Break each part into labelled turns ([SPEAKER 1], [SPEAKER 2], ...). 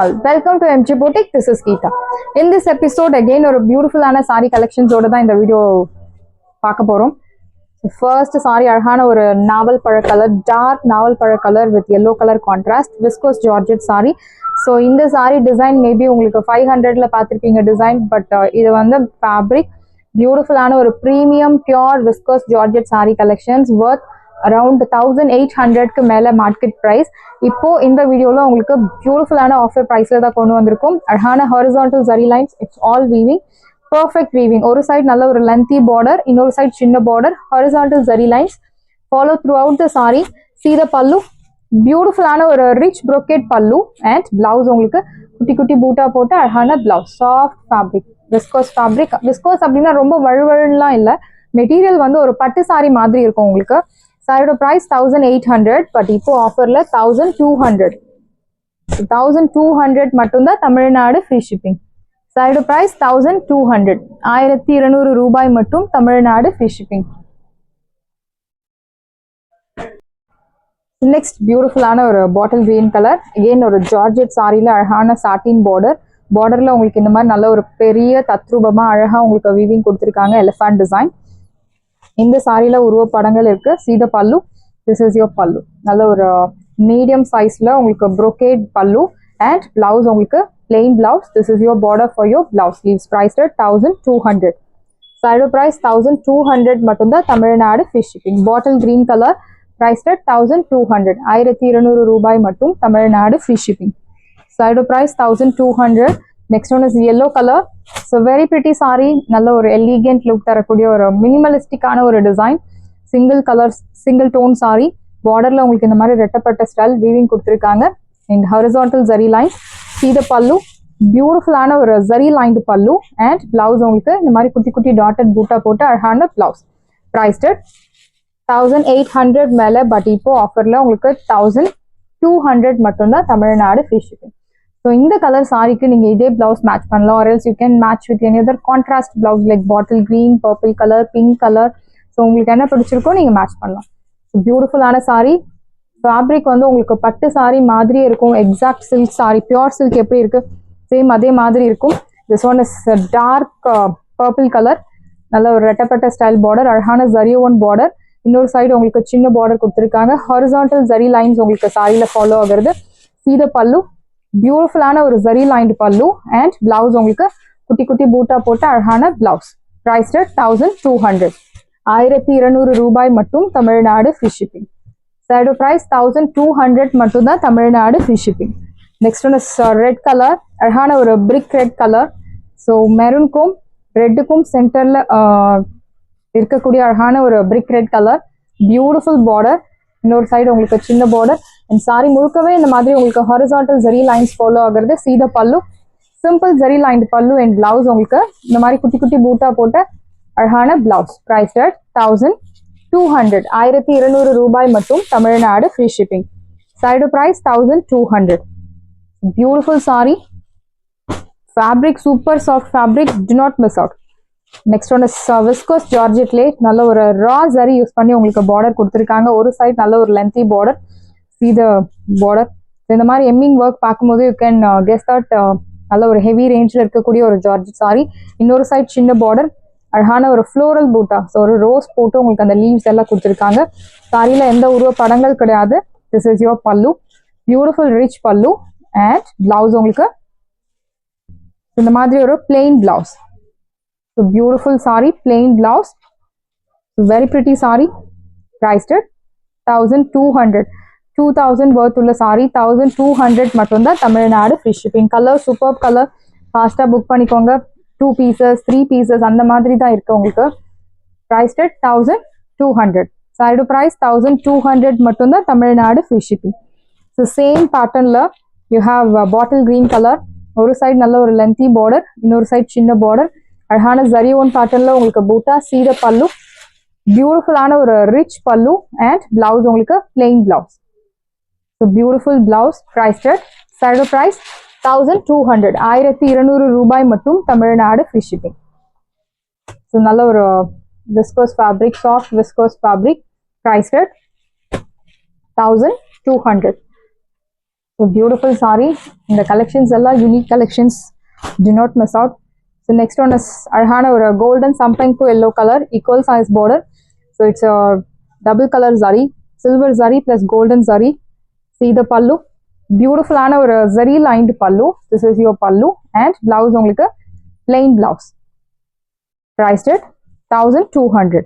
[SPEAKER 1] all, welcome to MG Boutique. This is Geeta. In this episode again ஒரு பியூட்டிஃபுல்லான saree collections ஓட தான் இந்த வீடியோ பார்க்க போறோம். First saree அழகான ஒரு நாவல் பழ கலர், டார்க் நாவல் பழ colour with yellow color contrast, viscose georgette saree. So இந்த saree design maybe உங்களுக்கு 500ல பார்த்திருப்பீங்க design, but இது வந்து fabric பியூட்டிஃபுல்லான ஒரு premium pure viscose georgette saree collections worth around 1800க்கு மேல மார்க்கெட் பிரைஸ். இப்போ இந்த வீடியோல உங்களுக்கு பியூட்டிஃபுல்லான ஆஃபர் பிரைஸ்ல தான் கொண்டு வந்திருக்கும். அழகான horizontal zari lines, it's all weaving, perfect weaving. ஒரு சைடு நல்ல ஒரு லென்த்தி பார்டர், இன்னொரு சைடு சின்ன border, horizontal zari lines follow through out the sorry. See the pallu, பியூட்டிஃபுல்லான ஒரு ரிச் brocade பல்லு அண்ட் பிளவுஸ் உங்களுக்கு குட்டி குட்டி பூட்டா போட்டு அழகான blouse. Soft fabric, viscose fabric. Viscose அப்படின்னா ரொம்ப வழுவழுலாம் இல்லை, மெட்டீரியல் வந்து ஒரு பட்டு சாரி மாதிரி இருக்கும் உங்களுக்கு. சாரியோட ப்ரைஸ் 1800, பட் இப்போ ஆஃபர்ல 1200. 1200 மட்டும்தான் தமிழ்நாடு ஃப்ரீ ஷிப்பிங். சாரியோட ப்ரைஸ் 1200, 1200 ரூபாய் மட்டும் தமிழ்நாடு ஃப்ரீ ஷிப்பிங். நெக்ஸ்ட் பியூட்டிஃபுல்லான ஒரு பாட்டில் கிரீன் கலர், அகெயின் ஒரு ஜார்ஜெட் சாரியில அழகான சாட்டின் பார்டர். பார்டர்ல உங்களுக்கு இந்த மாதிரி நல்ல ஒரு பெரிய தத்ரூபமா அழகா உங்களுக்கு வீவிங் கொடுத்துருக்காங்க, எலிஃபண்ட் டிசைன். இந்த சாரியில உருவ படங்கள் இருக்கு. See the பல்லு, this is your பல்லு. நல்ல ஒரு மீடியம் சைஸ்ல உங்களுக்கு brocade பல்லு அண்ட் பிளவுஸ் உங்களுக்கு plain blouse. This is your border for your blouse. Sleeves priced at 1200. சாரியோட பிரைஸ் 1200 மட்டும்தான் Tamil Nadu free shipping. Bottle green colour, priced at 1200, 1200 ரூபாய் மட்டும் தமிழ்நாடு ஃப்ரீ ஷிப்பிங். சாரியோட price 1200. Next one is yellow colour. So very pretty sari, நல்ல ஒரு elegant look தரக்கூடிய ஒரு மினிமலிஸ்டிக்கான ஒரு design. Single colour single tone sari. பார்டர்ல உங்களுக்கு இந்த மாதிரி ரெட்டப்பட்ட ஸ்டைல் வீவிங் கொடுத்துருக்காங்க and horizontal zari line. See the pallu, பியூட்டிஃபுல்லான ஒரு ஜரி லைன்டு பல்லு அண்ட் பிளவுஸ் உங்களுக்கு இந்த மாதிரி குட்டி குட்டி டாட்டட் பூட்டா போட்டு அழகான பிளவுஸ். ப்ரைஸ்ட் 1800 மேல, பட் இப்போ ஆஃபர்ல உங்களுக்கு 1200 மட்டும்தான் தமிழ்நாடு ஃப்ரீ ஷிப்பிங். ஸோ இந்த கலர் சாரிக்கு நீங்கள் இதே பிளவுஸ் மேட்ச் பண்ணலாம், or else you can match with any other contrast blouse like bottle green, purple colour, pink colour. So உங்களுக்கு என்ன பிடிச்சிருக்கோ நீங்கள் மேட்ச் பண்ணலாம். ஸோ பியூட்டிஃபுல்லான சாரி. ஃபேப்ரிக் வந்து உங்களுக்கு பட்டு சாரி மாதிரியே இருக்கும். Exact silk sari, pure silk எப்படி இருக்கு சேம் அதே மாதிரி இருக்கும். This one is dark purple colour, நல்ல ஒரு ரெட்டப்பட்ட ஸ்டைல் பார்டர், அழகான ஜரி ஒன் பார்டர். இன்னொரு சைடு உங்களுக்கு சின்ன பார்டர் கொடுத்துருக்காங்க. ஹாரிசான்டல் ஜரி லைன்ஸ் உங்களுக்கு சாரியில ஃபாலோ ஆகுறது. See the பல்லு, பியூட்டிஃபுல்லான ஒரு ஜரி லைன்டு பல்லு அண்ட் பிளவுஸ் உங்களுக்கு குட்டி குட்டி பூட்டா போட்டு அழகான பிளவுஸ். ப்ரைஸ்ட் 1200, 1200 ரூபாய் மட்டும் தமிழ்நாடு ஃப்ரீ ஷிப்பிங். சாரியோட ப்ரைஸ் 1200 மட்டும் தான் Tamil Nadu free shipping. Next one is red colour, அழகான ஒரு பிரிக் ரெட் கலர். ஸோ மெரூனுக்கும் ரெட்டுக்கும் சென்டர்ல இருக்கக்கூடிய அழகான ஒரு brick red colour, beautiful border. இன்னொரு சைடு உங்களுக்கு சின்ன பார்டர் அண்ட் சாரி முழுக்கவே இந்த மாதிரி உங்களுக்கு ஹாரிசான்டல் ஜரி லைன்ஸ் ஃபாலோ ஆகுறது. See the பல்லு, சிம்பிள் ஜரி லைன்டு பல்லு அண்ட் பிளவுஸ் உங்களுக்கு இந்த மாதிரி குட்டி குட்டி பூட்டா போட்ட அழகான பிளவுஸ். ப்ரைஸ் 1200, 1200 ரூபாய் மட்டும் தமிழ்நாடு ஃப்ரீ ஷிப்பிங். சாரியோட price 1200. Beautiful sari, fabric super soft fabric, do not miss out. Next one is viscose ஜார்ஜெட்லே நல்ல ஒரு ரா ஜரி யூஸ் பண்ணி உங்களுக்கு பார்டர் கொடுத்துருக்காங்க. ஒரு சைட் நல்ல ஒரு lengthy border. See the border. இந்த மாதிரி எம்மிங் ஒர்க் பார்க்கும்போது யூ கேன் கெஸ் தட் நல்ல ஒரு ஹெவி ரேஞ்சில் இருக்கக்கூடிய ஒரு ஜார்ஜெட் சாரி. இன்னொரு சைட் சின்ன பார்டர், அழகான ஒரு ஃப்ளோரல் பூட்டா, ஸோ ஒரு ரோஸ் போட்டு உங்களுக்கு அந்த லீவ்ஸ் எல்லாம் கொடுத்துருக்காங்க. சாரியில் எந்த உருவ படங்கள் கிடையாது. திஸ் இஸ் யுவர் பல்லு, பியூட்டிஃபுல் ரிச் பல்லு அண்ட் பிளவுஸ் உங்களுக்கு இந்த மாதிரி ஒரு plain blouse. So beautiful saree, plain blouse, very pretty saree, priced at 1200. 2000 worth உள்ள saree 1200 மட்டும்தான் Tamil Nadu free shipping. Colour super colour, ஃபாஸ்ட்டாக புக் பண்ணிக்கோங்க. 2 pieces 3 pieces அந்த மாதிரி தான் இருக்கு உங்களுக்கு. priced at 1200. சாரியோட ப்ரைஸ் 1200 மட்டும்தான் Tamil Nadu free shipping. So same பேட்டர்னில் you have bottle green colour. ஒரு சைடு நல்ல ஒரு லென்த்தி பார்டர், இன்னொரு சைடு சின்ன பார்டர், அழகான ஜரி ஒன் பேட்டர்ன்ல உங்களுக்கு பூட்டா. See the பல்லு, பியூட்டிஃபுல்லான ஒரு ரிச் பல்லு அண்ட் பிளவுஸ் உங்களுக்கு plain blouse. So beautiful blouse. Prized சாரியோட ப்ரைஸ் 1200, 1200 ரூபாய் மட்டும் தமிழ்நாடு ஃப்ரீ ஷிப்பிங். ஸோ நல்ல ஒரு viscose fabric, soft viscose fabric, prized 1200. So beautiful saree. The collections all unique collections. Do not miss out. So next one is Arhana or a golden something to yellow color, equal size border. So it's a double color zari, silver zari plus golden zari. See the pallu. Beautiful ana or a zari lined pallu. This is your pallu and blouse only plain blouse. Priced at 1200.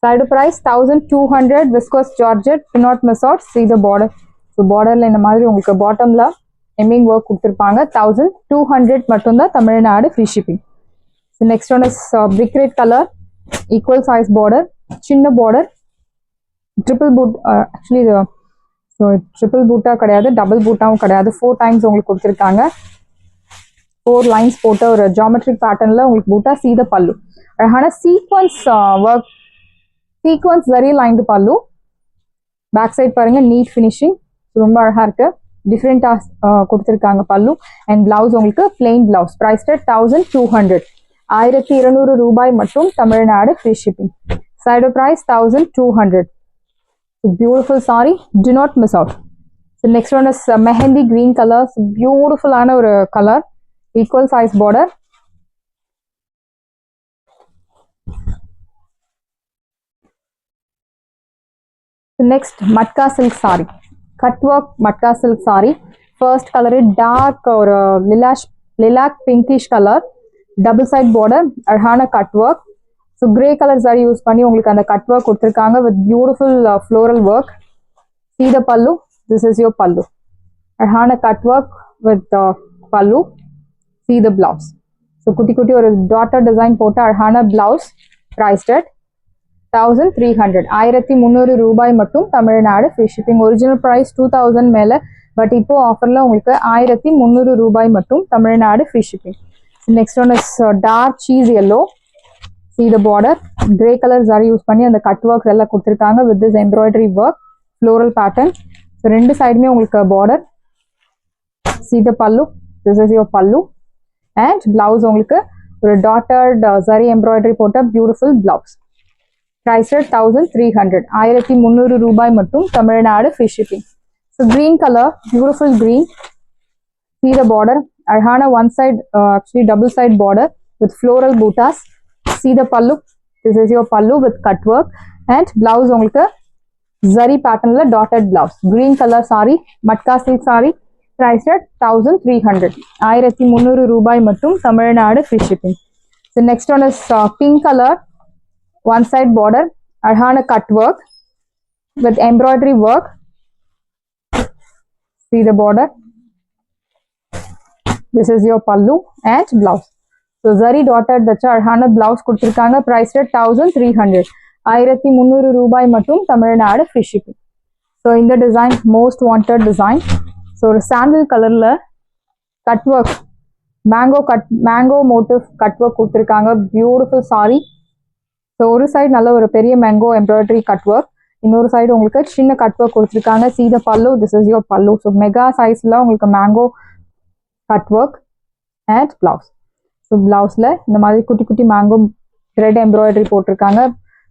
[SPEAKER 1] Side price 1200. Viscose georgette. Do not miss out. See the border. So borderல இந்த மாதிரி உங்களுக்கு பாட்டம்ல hemming work கொடுத்துருப்பாங்க. 1200 மட்டும்தான் Tamil Nadu free shipping. So next one is brick red colour, equal size border, சின்ன border, triple பூட். Actually இது ஸோ ட்ரிபிள் பூட்டாக கிடையாது, டபுள் பூட்டாகவும் கிடையாது. 4 டைம்ஸ் உங்களுக்கு கொடுத்துருக்காங்க. 4 லைன்ஸ் போட்ட ஒரு ஜாமெட்ரிக் பேட்டர்னில் உங்களுக்கு பூட்டா. சீத பல்லு அழகான sequence work, sequence very lined pallu. Back side பாருங்க, நீட் ஃபினிஷிங், ரொம்ப அழகா இருக்கு. டிஃப்ரெண்டா கொடுத்துருக்காங்க பல்லு. அண்ட் பிளவுஸ் உங்களுக்கு பிளெயின் பிளவுஸ். பிரைஸ் 1200. 1200 ரூபாய் மட்டும் Tamil Nadu free shipping. Side price 1200. Beautiful sari, do not miss out. So next one is mehndi green colour. பியூட்டிஃபுல்லான ஒரு colour, equal size border. Next matka silk saree, cut work matka silk saree. First color is dark or lilac pinkish color, double side border, arhana cut work. So grey color saree use பண்ணி உங்களுக்கு அந்த cut work கொடுத்திருக்காங்க with beautiful floral work. See the pallu, this is your pallu. Arhana cut work with pallu. See the blouse. So குட்டி குட்டி ஒரு daughter design போட்ட arhana blouse, priced at 1300. 1300 ரூபாய் மட்டும் Tamil Nadu free shipping. Original price 2000 மேல, but இப்போ ஆஃபர்ல உங்களுக்கு 1300 ரூபாய் மட்டும் Tamil Nadu free shipping. Next one is dark cheese yellow. See the border, grey color saree use பண்ணி அந்த கட் ஒர்க்ஸ் எல்லாம் கொடுத்துருக்காங்க with this embroidery work, floral pattern. So ரெண்டு சைடுமே உங்களுக்கு border. See the pallu, this is your pallu and blouse உங்களுக்கு ஒரு dotted saree embroidery போட்ட beautiful blouse. Price at 1300. 1300 ரூபாய் மட்டும் Tamil Nadu free shipping. So green color, beautiful green. See the border, arhana one side, actually double side border with floral buttas. See the pallu, this is your pallu with cut work and blouse உங்களுக்கு zari patternல dotted blouse. Green color saree, matka silk saree, priced at 1300. 1300 ரூபாய் மட்டும் Tamil Nadu free shipping. So next one is pink color, one side border, arhana cut work with embroidery work. See the border, this is your pallu and blouse. So zari dotted வச்ச arhana blouse கொடுத்திருக்காங்க. priced at 1300. 1300 ரூபாய் மட்டும் Tamil Nadu free shipping. So இந்த design most wanted design. So ஒரு sandal கலர்ல cut work, mango motif cut work கொடுத்திருக்காங்க. Beautiful sari. So ஒரு side நல்ல ஒரு பெரிய மேங்கோ எம்ப்ராய்டரி கட் ஒர்க், இன்னொரு சைடு உங்களுக்கு சின்ன கட் ஒர்க் கொடுத்துருக்காங்க. See the pallu, this is your pallu. So mega சைஸ்ல உங்களுக்கு mango cut work and blouse. So பிளவுஸ்ல இந்த மாதிரி குட்டி குட்டி மேங்கோ த்ரெட் எம்ப்ராய்டரி போட்டிருக்காங்க.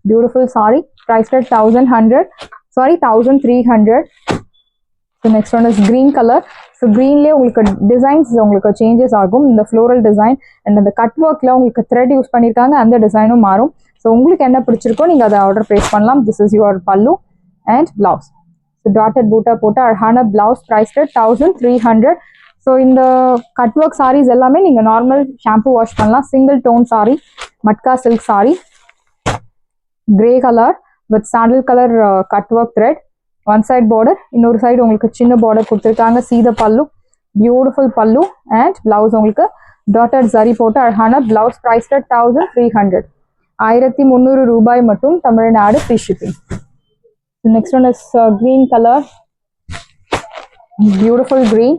[SPEAKER 1] Beautiful sorry. Price at 1300. So next one is green colour. So கிரீன்லேயே உங்களுக்கு டிசைன்ஸ் உங்களுக்கு சேஞ்சஸ் ஆகும். இந்த ஃப்ளோரல் டிசைன் அண்ட் அந்த கட் ஒர்க்ல உங்களுக்கு த்ரெட் யூஸ் பண்ணியிருக்காங்க, அந்த டிசைனும் மாறும். ஸோ உங்களுக்கு என்ன பிடிச்சிருக்கோ நீங்கள் அதை ஆர்டர் ப்ளேஸ் பண்ணலாம். This is your pallu and blouse. So dotted buta போட்ட அழகான பிளவுஸ். ப்ரைஸ்ட் 1300. ஸோ இந்த கட் ஒர்க் சாரீஸ் எல்லாமே நீங்கள் நார்மல் ஷாம்பு வாஷ் பண்ணலாம். Single tone sari, matka silk sari, grey colour with sandal colour cut work thread, one side border, இன்னொரு சைடு உங்களுக்கு சின்ன பார்டர் கொடுத்துருக்காங்க. See the pallu, beautiful pallu and blouse உங்களுக்கு டாட்டட் சரி போட்டு அழகான பிளவுஸ். ப்ரைஸ் 1300. 1300 ரூபாய் மட்டும் Tamil Nadu free shipping. Next one is green colour, beautiful green.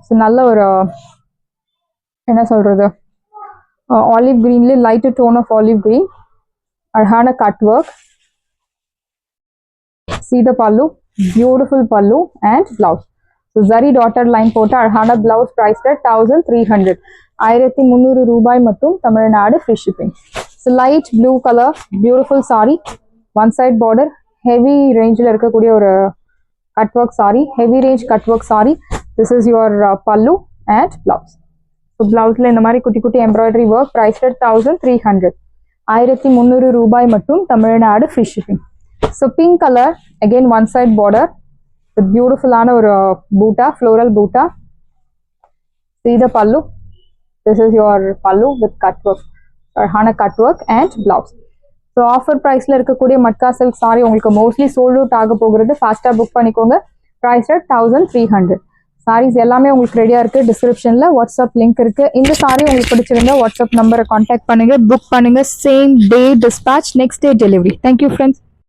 [SPEAKER 1] So நல்ல ஒரு என்ன சொல்றது, ஆலிவ் கிரீன்லேயே light tone of olive green, அழகான cut work. See the pallu, beautiful pallu and blouse. So zari dotted line போட்ட அழகான blouse. priced at 1300. 1300 ரூபாய் மட்டும் Tamil Nadu free shipping. So light blue color, beautiful saree, one side border, heavy rangeல இருக்கக்கூடிய ஒரு cut work saree, heavy range cut work saree. This is your pallu and blouse. So blouse la indha mari kutti kutti embroidery work, priced at 1300. 1300 ரூபாய் மட்டும், Tamil Nadu free shipping. So pink color, again one side border with beautiful ஆன ஒரு boota, floral boota. See the pallu. This is your pallu with cut work, Arhana cut work and blouse. So offer ப்ரைஸில் இருக்கக்கூடிய matka silk sorry உங்களுக்கு mostly sold out ஆக போகிறது. ஃபாஸ்ட்டாக book பண்ணிக்கோங்க. Price at 1300. Saris எல்லாமே உங்களுக்கு ரெடியாக இருக்குது. டிஸ்கிரிப்ஷனில் வாட்ஸ்அப் லிங்க் இருக்குது. இந்த சாரி உங்களுக்கு பிடிச்சிருந்தா வாட்ஸ்அப் நம்பரை காண்டாக்ட் பண்ணுங்கள், புக் பண்ணுங்கள். Same day dispatch, next day delivery. Thank you friends.